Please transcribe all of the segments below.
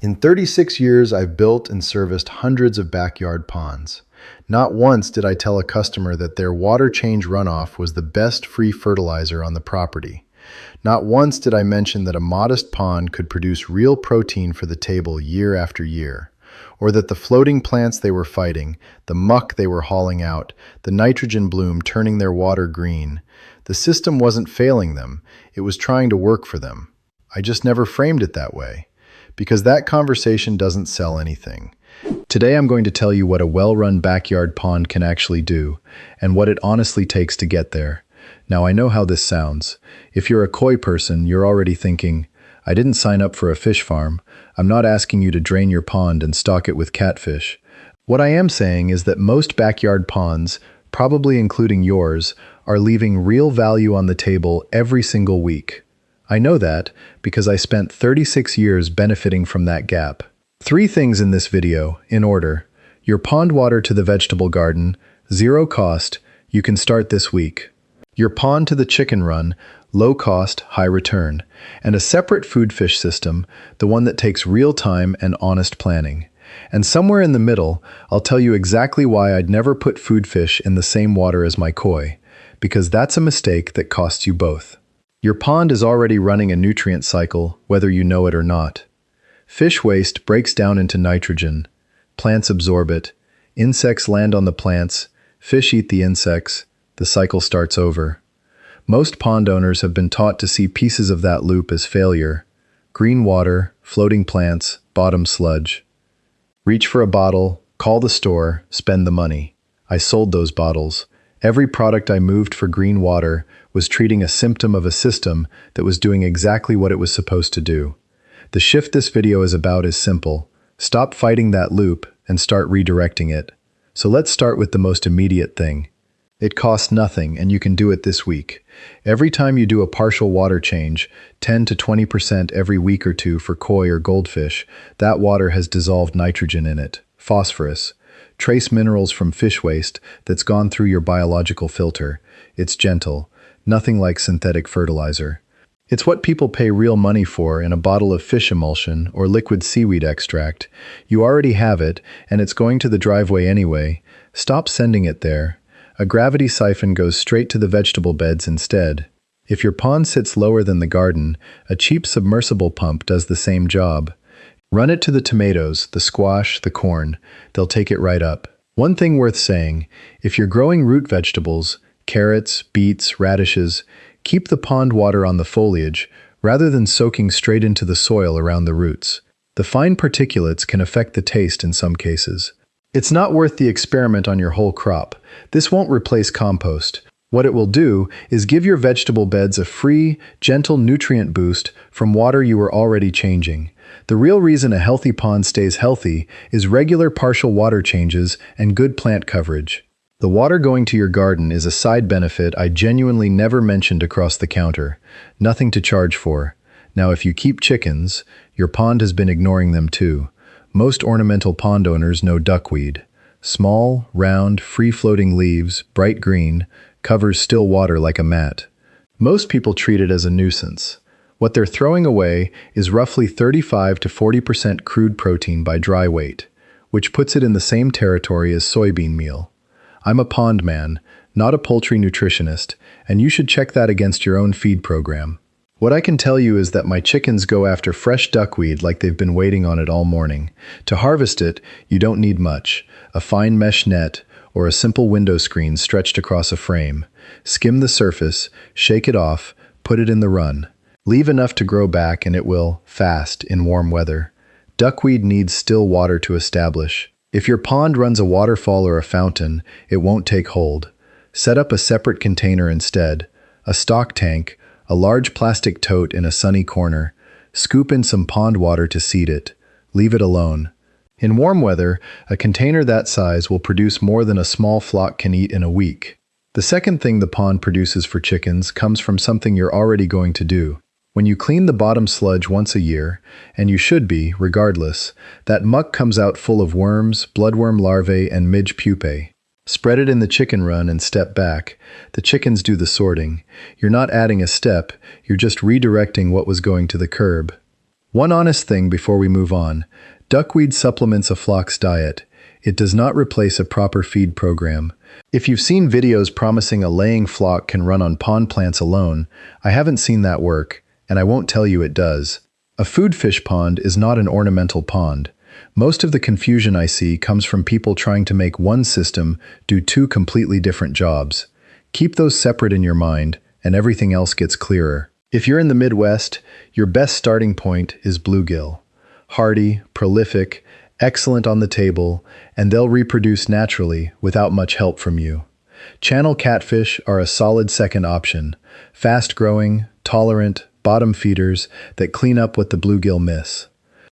In 36 years, I've built and serviced hundreds of backyard ponds. Not once did I tell a customer that their water change runoff was the best free fertilizer on the property. Not once did I mention that a modest pond could produce real protein for the table year after year, or that the floating plants they were fighting, the muck they were hauling out, the nitrogen bloom turning their water green, the system wasn't failing them, it was trying to work for them. I just never framed it that way, because that conversation doesn't sell anything. Today I'm going to tell you what a well-run backyard pond can actually do, and what it honestly takes to get there. Now I know how this sounds. If you're a koi person, you're already thinking, I didn't sign up for a fish farm. I'm not asking you to drain your pond and stock it with catfish. What I am saying is that most backyard ponds, probably including yours, are leaving real value on the table every single week. I know that because I spent 36 years benefiting from that gap. 3 things in this video, in order. Your pond water to the vegetable garden, 0 cost, you can start this week. Your pond to the chicken run, low cost, high return. And a separate food fish system, the one that takes real time and honest planning. And somewhere in the middle, I'll tell you exactly why I'd never put food fish in the same water as my koi, because that's a mistake that costs you both. Your pond is already running a nutrient cycle, whether you know it or not. Fish waste breaks down into nitrogen. Plants absorb it. Insects land on the plants. Fish eat the insects. The cycle starts over. Most pond owners have been taught to see pieces of that loop as failure. Green water, floating plants, bottom sludge. Reach for a bottle, call the store, spend the money. I sold those bottles. Every product I moved for green water was treating a symptom of a system that was doing exactly what it was supposed to do. The shift this video is about is simple. Stop fighting that loop and start redirecting it. So let's start with the most immediate thing. It costs nothing and you can do it this week. Every time you do a partial water change, 10 to 20% every week or two for koi or goldfish, that water has dissolved nitrogen in it, phosphorus, trace minerals from fish waste that's gone through your biological filter. It's gentle, nothing like synthetic fertilizer. It's what people pay real money for in a bottle of fish emulsion or liquid seaweed extract. You already have it, and it's going to the driveway anyway. Stop sending it there. A gravity siphon goes straight to the vegetable beds instead. If your pond sits lower than the garden, a cheap submersible pump does the same job. Run it to the tomatoes, the squash, the corn. They'll take it right up. One thing worth saying, if you're growing root vegetables, carrots, beets, radishes, keep the pond water on the foliage rather than soaking straight into the soil around the roots. The fine particulates can affect the taste in some cases. It's not worth the experiment on your whole crop. This won't replace compost. What it will do is give your vegetable beds a free, gentle nutrient boost from water you were already changing. The real reason a healthy pond stays healthy is regular partial water changes and good plant coverage. The water going to your garden is a side benefit I genuinely never mentioned across the counter. Nothing to charge for. Now if you keep chickens, your pond has been ignoring them too. Most ornamental pond owners know duckweed. Small, round, free-floating leaves, bright green, covers still water like a mat. Most people treat it as a nuisance. What they're throwing away is roughly 35 to 40% crude protein by dry weight, which puts it in the same territory as soybean meal. I'm a pond man, not a poultry nutritionist, and you should check that against your own feed program. What I can tell you is that my chickens go after fresh duckweed like they've been waiting on it all morning. To harvest it, you don't need much. A fine mesh net or a simple window screen stretched across a frame. Skim the surface, shake it off, put it in the run. Leave enough to grow back and it will, fast, in warm weather. Duckweed needs still water to establish. If your pond runs a waterfall or a fountain, it won't take hold. Set up a separate container instead. A stock tank, a large plastic tote in a sunny corner. Scoop in some pond water to seed it. Leave it alone. In warm weather, a container that size will produce more than a small flock can eat in a week. The second thing the pond produces for chickens comes from something you're already going to do. When you clean the bottom sludge once a year, and you should be, regardless, that muck comes out full of worms, bloodworm larvae, and midge pupae. Spread it in the chicken run and step back. The chickens do the sorting. You're not adding a step, you're just redirecting what was going to the curb. One honest thing before we move on: duckweed supplements a flock's diet. It does not replace a proper feed program. If you've seen videos promising a laying flock can run on pond plants alone, I haven't seen that work, and I won't tell you it does. A food fish pond is not an ornamental pond. Most of the confusion I see comes from people trying to make one system do two completely different jobs. Keep those separate in your mind, and everything else gets clearer. If you're in the Midwest, your best starting point is bluegill. Hardy, prolific, excellent on the table, and they'll reproduce naturally without much help from you. Channel catfish are a solid second option. Fast-growing, tolerant, bottom feeders that clean up what the bluegill miss.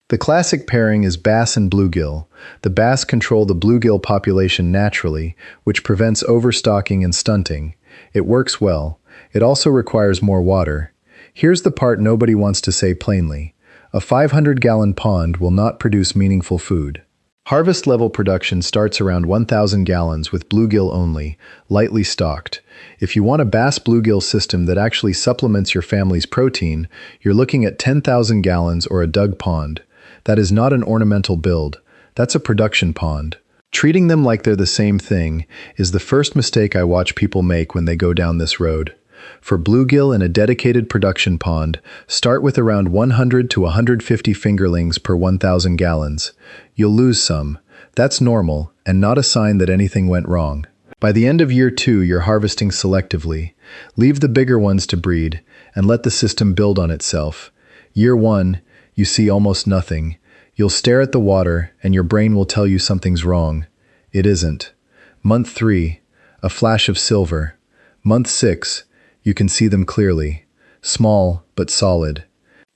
The classic pairing is bass and bluegill. The bass control the bluegill population naturally, which prevents overstocking and stunting. It works well. It also requires more water. Here's the part nobody wants to say plainly. A 500-gallon pond will not produce meaningful food. Harvest level production starts around 1,000 gallons with bluegill only, lightly stocked. If you want a bass bluegill system that actually supplements your family's protein, you're looking at 10,000 gallons or a dug pond. That is not an ornamental build. That's a production pond. Treating them like they're the same thing is the first mistake I watch people make when they go down this road. For bluegill in a dedicated production pond, start with around 100 to 150 fingerlings per 1,000 gallons. You'll lose some. That's normal, and not a sign that anything went wrong. By the end of year 2, you're harvesting selectively. Leave the bigger ones to breed, and let the system build on itself. Year 1, you see almost nothing. You'll stare at the water, and your brain will tell you something's wrong. It isn't. Month 3, a flash of silver. Month 6, you can see them clearly. Small, but solid.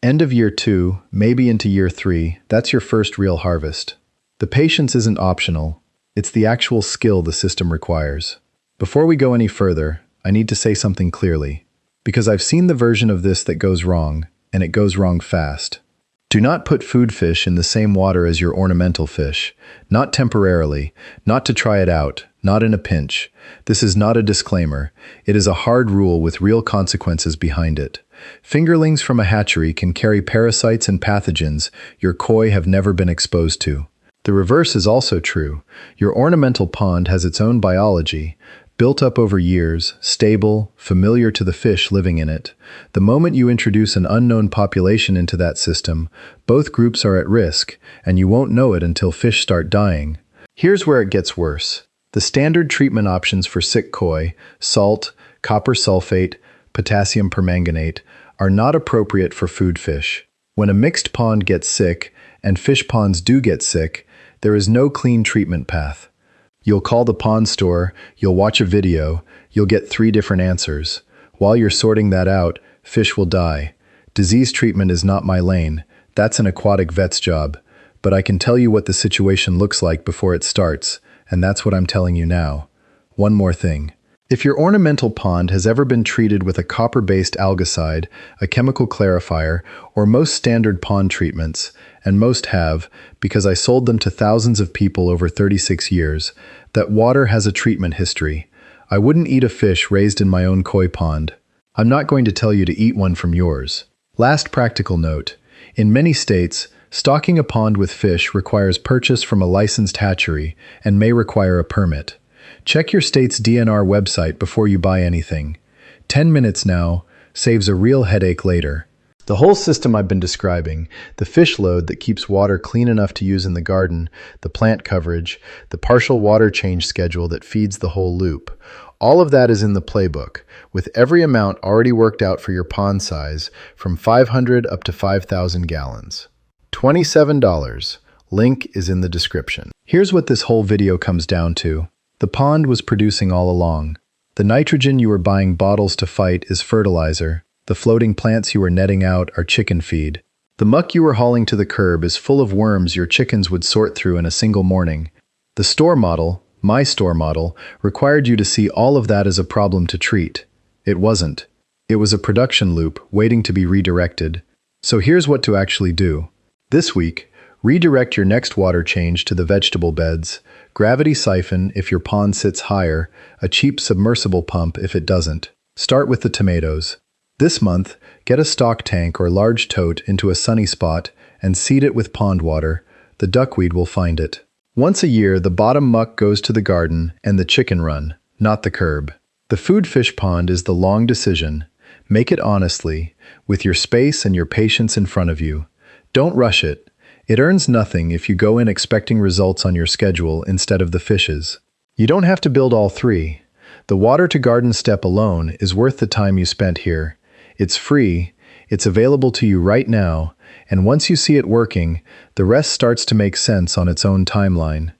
End of year 2, maybe into year 3, that's your first real harvest. The patience isn't optional. It's the actual skill the system requires. Before we go any further, I need to say something clearly. Because I've seen the version of this that goes wrong, and it goes wrong fast. Do not put food fish in the same water as your ornamental fish. Not temporarily, not to try it out, not in a pinch. This is not a disclaimer. It is a hard rule with real consequences behind it. Fingerlings from a hatchery can carry parasites and pathogens your koi have never been exposed to. The reverse is also true. Your ornamental pond has its own biology, built up over years, stable, familiar to the fish living in it. The moment you introduce an unknown population into that system, both groups are at risk, and you won't know it until fish start dying. Here's where it gets worse. The standard treatment options for sick koi, salt, copper sulfate, potassium permanganate, are not appropriate for food fish. When a mixed pond gets sick, and fish ponds do get sick, there is no clean treatment path. You'll call the pond store, you'll watch a video, you'll get 3 different answers. While you're sorting that out, fish will die. Disease treatment is not my lane. That's an aquatic vet's job. But I can tell you what the situation looks like before it starts, and that's what I'm telling you now. One more thing. If your ornamental pond has ever been treated with a copper-based algicide, a chemical clarifier, or most standard pond treatments, and most have, because I sold them to thousands of people over 36 years, that water has a treatment history. I wouldn't eat a fish raised in my own koi pond. I'm not going to tell you to eat one from yours. Last practical note. In many states, stocking a pond with fish requires purchase from a licensed hatchery and may require a permit. Check your state's DNR website before you buy anything. 10 minutes now saves a real headache later. The whole system I've been describing, the fish load that keeps water clean enough to use in the garden, the plant coverage, the partial water change schedule that feeds the whole loop, all of that is in the playbook, with every amount already worked out for your pond size, from 500 up to 5,000 gallons. $27. Link is in the description. Here's what this whole video comes down to. The pond was producing all along. The nitrogen you were buying bottles to fight is fertilizer. The floating plants you were netting out are chicken feed. The muck you were hauling to the curb is full of worms your chickens would sort through in a single morning. The store model, my store model, required you to see all of that as a problem to treat. It wasn't. It was a production loop waiting to be redirected. So here's what to actually do. This week, redirect your next water change to the vegetable beds, gravity siphon if your pond sits higher, a cheap submersible pump if it doesn't. Start with the tomatoes. This month, Get a stock tank or large tote into a sunny spot and seed it with pond water. The duckweed will find it. Once a year, the bottom muck goes to the garden and the chicken run, not the curb. The food fish pond is the long decision. Make it honestly, with your space and your patience in front of you. Don't rush it. It earns nothing if you go in expecting results on your schedule instead of the fishes. You don't have to build all three. The water to garden step alone is worth the time you spent here. It's free, it's available to you right now, and once you see it working, the rest starts to make sense on its own timeline.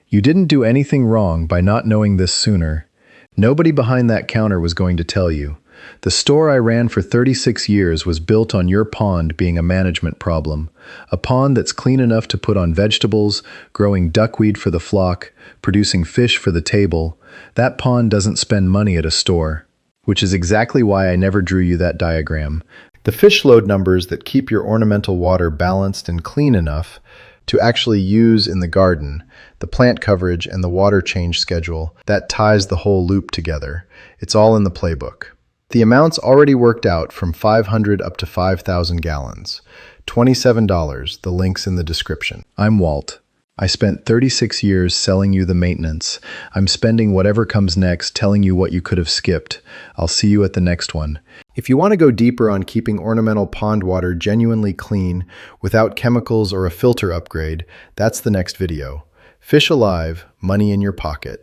You didn't do anything wrong by not knowing this sooner. Nobody behind that counter was going to tell you. The store I ran for 36 years was built on your pond being a management problem. A pond that's clean enough to put on vegetables, growing duckweed for the flock, producing fish for the table. That pond doesn't spend money at a store. Which is exactly why I never drew you that diagram. The fish load numbers that keep your ornamental water balanced and clean enough to actually use in the garden, the plant coverage and the water change schedule, that ties the whole loop together. It's all in the playbook. The amounts already worked out from 500 up to 5,000 gallons. $27, the link's in the description. I'm Walt. I spent 36 years selling you the maintenance. I'm spending whatever comes next telling you what you could have skipped. I'll see you at the next one. If you want to go deeper on keeping ornamental pond water genuinely clean without chemicals or a filter upgrade, that's the next video. Fish alive, money in your pocket.